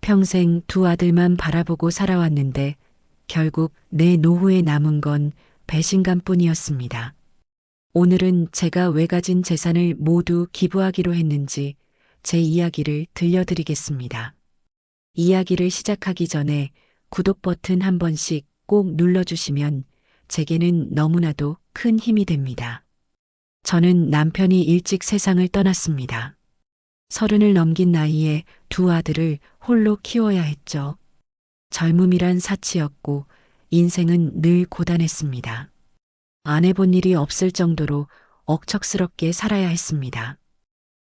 평생 두 아들만 바라보고 살아왔는데 결국 내 노후에 남은 건 배신감뿐이었습니다. 오늘은 제가 왜 가진 재산을 모두 기부하기로 했는지 제 이야기를 들려드리겠습니다. 이야기를 시작하기 전에 구독 버튼 한 번씩 꼭 눌러주시면 제게는 너무나도 큰 힘이 됩니다. 저는 남편이 일찍 세상을 떠났습니다. 30을 넘긴 나이에 두 아들을 홀로 키워야 했죠. 젊음이란 사치였고 인생은 늘 고단했습니다. 안 해본 일이 없을 정도로 억척스럽게 살아야 했습니다.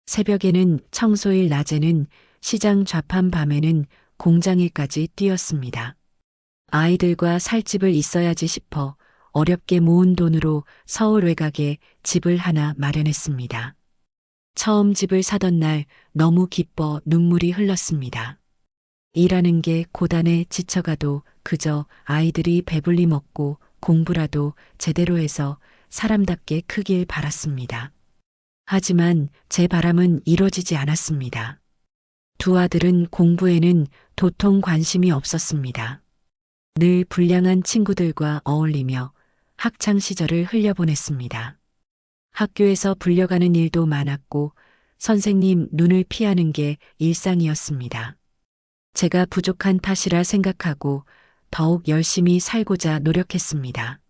새벽에는 청소일, 낮에는 시장 좌판, 밤에는 공장일까지 뛰었습니다. 아이들과 살 집을 있어야지 싶어 어렵게 모은 돈으로 서울 외곽에 집을 하나 마련했습니다. 처음 집을 사던 날 너무 기뻐 눈물이 흘렀습니다. 일하는 게 고단해 지쳐가도 그저 아이들이 배불리 먹고 공부라도 제대로 해서 사람답게 크길 바랐습니다. 하지만 제 바람은 이뤄지지 않았습니다. 두 아들은 공부에는 도통 관심이 없었습니다. 늘 불량한 친구들과 어울리며 학창 시절을 흘려보냈습니다. 학교에서 불려가는 일도 많았고 선생님 눈을 피하는 게 일상이었습니다. 제가 부족한 탓이라 생각하고 더욱 열심히 살고자 노력했습니다.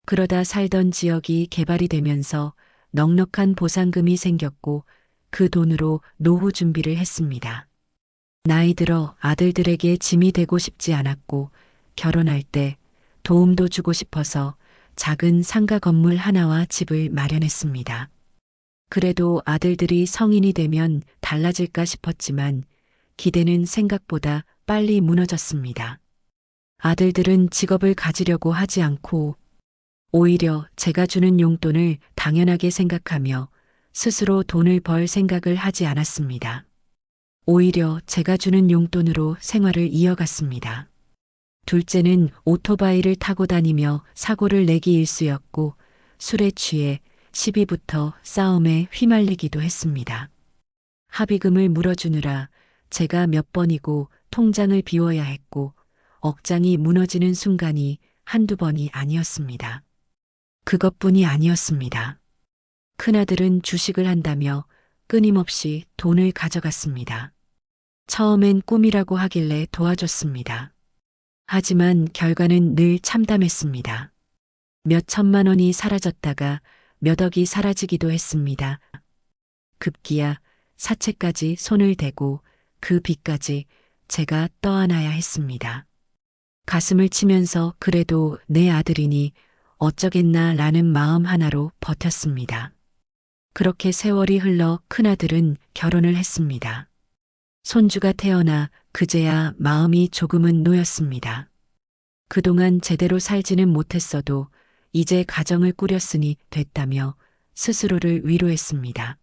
그러다 살던 지역이 개발이 되면서 넉넉한 보상금이 생겼고 그 돈으로 노후 준비를 했습니다. 나이 들어 아들들에게 짐이 되고 싶지 않았고 결혼할 때 도움도 주고 싶어서 작은 상가 건물 하나와 집을 마련했습니다. 그래도 아들들이 성인이 되면 달라질까 싶었지만 기대는 생각보다 빨리 무너졌습니다. 아들들은 직업을 가지려고 하지 않고 오히려 제가 주는 용돈을 당연하게 생각하며 스스로 돈을 벌 생각을 하지 않았습니다. 오히려 제가 주는 용돈으로 생활을 이어갔습니다. 둘째는 오토바이를 타고 다니며 사고를 내기 일쑤였고 술에 취해 시비부터 싸움에 휘말리기도 했습니다. 합의금을 물어주느라 제가 몇 번이고 통장을 비워야 했고 억장이 무너지는 순간이 한두 번이 아니었습니다. 그것뿐이 아니었습니다. 큰아들은 주식을 한다며 끊임없이 돈을 가져갔습니다. 처음엔 꿈이라고 하길래 도와줬습니다. 하지만 결과는 늘 참담했습니다. 몇 천만 원이 사라졌다가 몇 억이 사라지기도 했습니다. 급기야 사채까지 손을 대고 그 빚까지 제가 떠안아야 했습니다. 가슴을 치면서 그래도 내 아들이니 어쩌겠나 라는 마음 하나로 버텼습니다. 그렇게 세월이 흘러 큰아들은 결혼을 했습니다. 손주가 태어나 그제야 마음이 조금은 놓였습니다. 그동안 제대로 살지는 못했어도 이제 가정을 꾸렸으니 됐다며 스스로를 위로했습니다.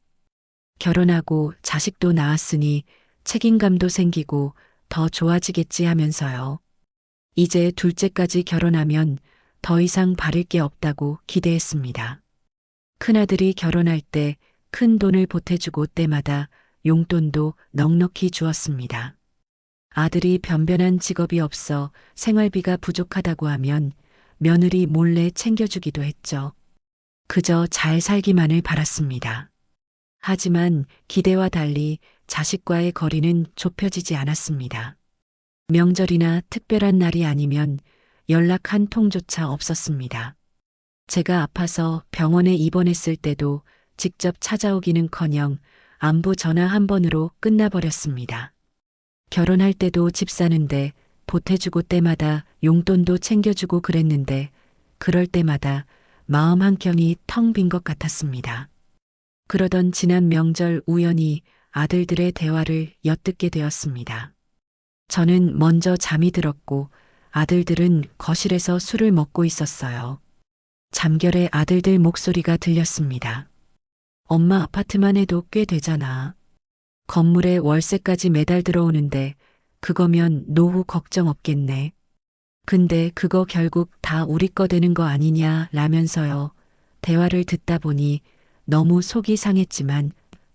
결혼하고 자식도 낳았으니 책임감도 생기고 더 좋아지겠지 하면서요. 이제 둘째까지 결혼하면 더 이상 바랄 게 없다고 기대했습니다. 큰아들이 결혼할 때 큰 돈을 보태주고 때마다 용돈도 넉넉히 주었습니다. 아들이 변변한 직업이 없어 생활비가 부족하다고 하면 며느리 몰래 챙겨주기도 했죠. 그저 잘 살기만을 바랐습니다. 하지만 기대와 달리 자식과의 거리는 좁혀지지 않았습니다. 명절이나 특별한 날이 아니면 연락 한 통조차 없었습니다. 제가 아파서 병원에 입원했을 때도 직접 찾아오기는커녕 안부 전화 한 번으로 끝나버렸습니다. 결혼할 때도 집 사는데 보태주고 때마다 용돈도 챙겨주고 그랬는데 그럴 때마다 마음 한켠이 텅 빈 것 같았습니다. 그러던 지난 명절 우연히 아들들의 대화를 엿듣게 되었습니다. 저는 먼저 잠이 들었고 아들들은 거실에서 술을 먹고 있었어요. 잠결에 아들들 목소리가 들렸습니다. 엄마 아파트만 해도 꽤 되잖아. 건물에 월세까지 매달 들어오는데 그거면 노후 걱정 없겠네. 근데 그거 결국 다 우리 거 되는 거 아니냐 라면서요. 대화를 듣다 보니 너무 속이 상했지만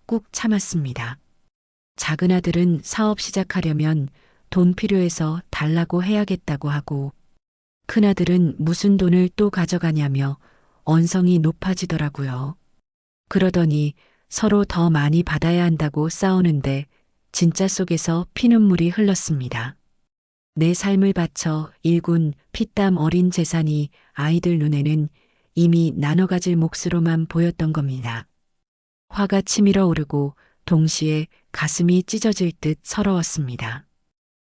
꾹 참았습니다. 작은 아들은 사업 시작하려면 돈 필요해서 달라고 해야겠다고 하고, 큰아들은 무슨 돈을 또 가져가냐며 언성이 높아지더라고요. 그러더니 서로 더 많이 받아야 한다고 싸우는데 진짜 속에서 피눈물이 흘렀습니다. 내 삶을 바쳐 일군 피땀 어린 재산이 아이들 눈에는 이미 나눠 가질 몫으로만 보였던 겁니다. 화가 치밀어 오르고 동시에 가슴이 찢어질 듯 서러웠습니다.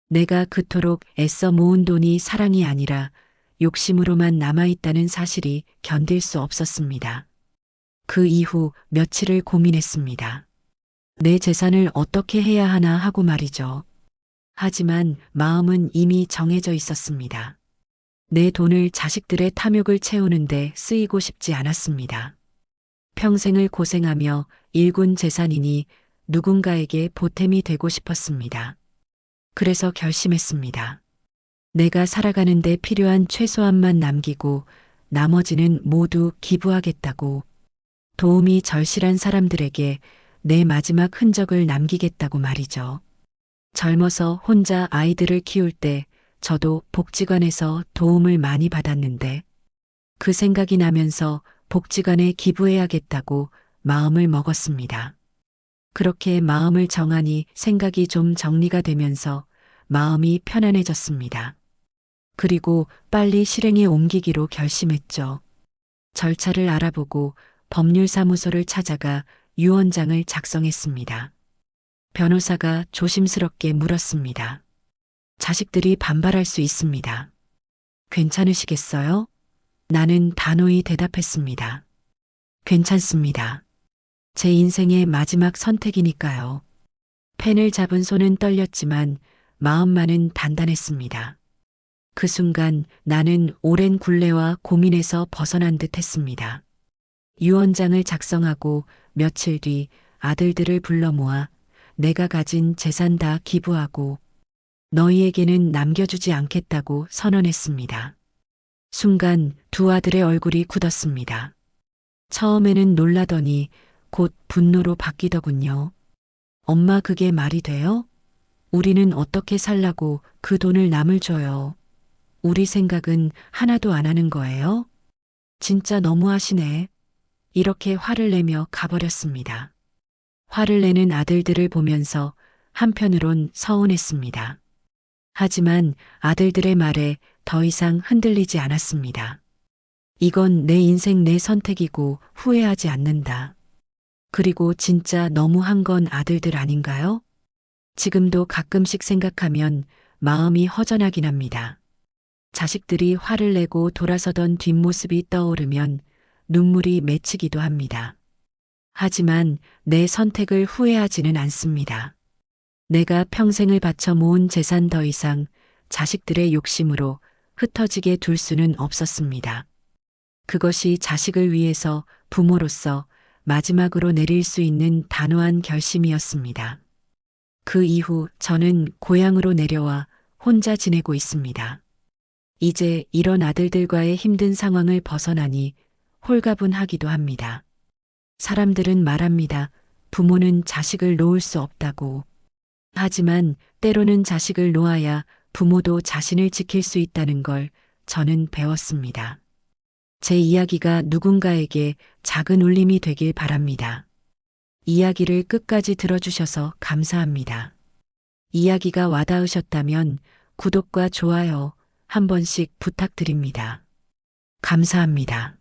내가 그토록 애써 모은 돈이 사랑이 아니라 욕심으로만 남아있다는 사실이 견딜 수 없었습니다. 그 이후 며칠을 고민했습니다. 내 재산을 어떻게 해야 하나 하고 말이죠. 하지만 마음은 이미 정해져 있었습니다. 내 돈을 자식들의 탐욕을 채우는데 쓰이고 싶지 않았습니다. 평생을 고생하며 일군 재산이니 누군가에게 보탬이 되고 싶었습니다. 그래서 결심했습니다. 내가 살아가는데 필요한 최소한만 남기고 나머지는 모두 기부하겠다고, 도움이 절실한 사람들에게 내 마지막 흔적을 남기겠다고 말이죠. 젊어서 혼자 아이들을 키울 때 저도 복지관에서 도움을 많이 받았는데 그 생각이 나면서 복지관에 기부해야겠다고 마음을 먹었습니다. 그렇게 마음을 정하니 생각이 좀 정리가 되면서 마음이 편안해졌습니다. 그리고 빨리 실행에 옮기기로 결심했죠. 절차를 알아보고 법률사무소를 찾아가 유언장을 작성했습니다. 변호사가 조심스럽게 물었습니다. 자식들이 반발할 수 있습니다. 괜찮으시겠어요? 나는 단호히 대답했습니다. 괜찮습니다. 제 인생의 마지막 선택이니까요. 펜을 잡은 손은 떨렸지만 마음만은 단단했습니다. 그 순간 나는 오랜 굴레와 고민에서 벗어난 듯 했습니다. 유언장을 작성하고 며칠 뒤 아들들을 불러 모아 내가 가진 재산 다 기부하고 너희에게는 남겨주지 않겠다고 선언했습니다. 순간 두 아들의 얼굴이 굳었습니다. 처음에는 놀라더니 곧 분노로 바뀌더군요. 엄마, 그게 말이 돼요? 우리는 어떻게 살라고 그 돈을 남을 줘요? 우리 생각은 하나도 안 하는 거예요? 진짜 너무하시네. 이렇게 화를 내며 가버렸습니다. 화를 내는 아들들을 보면서 한편으론 서운했습니다. 하지만 아들들의 말에 더 이상 흔들리지 않았습니다. 이건 내 인생 내 선택이고 후회하지 않는다. 그리고 진짜 너무한 건 아들들 아닌가요? 지금도 가끔씩 생각하면 마음이 허전하긴 합니다. 자식들이 화를 내고 돌아서던 뒷모습이 떠오르면 눈물이 맺히기도 합니다. 하지만 내 선택을 후회하지는 않습니다. 내가 평생을 바쳐 모은 재산 더 이상 자식들의 욕심으로 흩어지게 둘 수는 없었습니다. 그것이 자식을 위해서 부모로서 마지막으로 내릴 수 있는 단호한 결심이었습니다. 그 이후 저는 고향으로 내려와 혼자 지내고 있습니다. 이제 이런 아들들과의 힘든 상황을 벗어나니 홀가분하기도 합니다. 사람들은 말합니다. 부모는 자식을 놓을 수 없다고. 하지만 때로는 자식을 놓아야 부모도 자신을 지킬 수 있다는 걸 저는 배웠습니다. 제 이야기가 누군가에게 작은 울림이 되길 바랍니다. 이야기를 끝까지 들어주셔서 감사합니다. 이야기가 와닿으셨다면 구독과 좋아요 한 번씩 부탁드립니다. 감사합니다.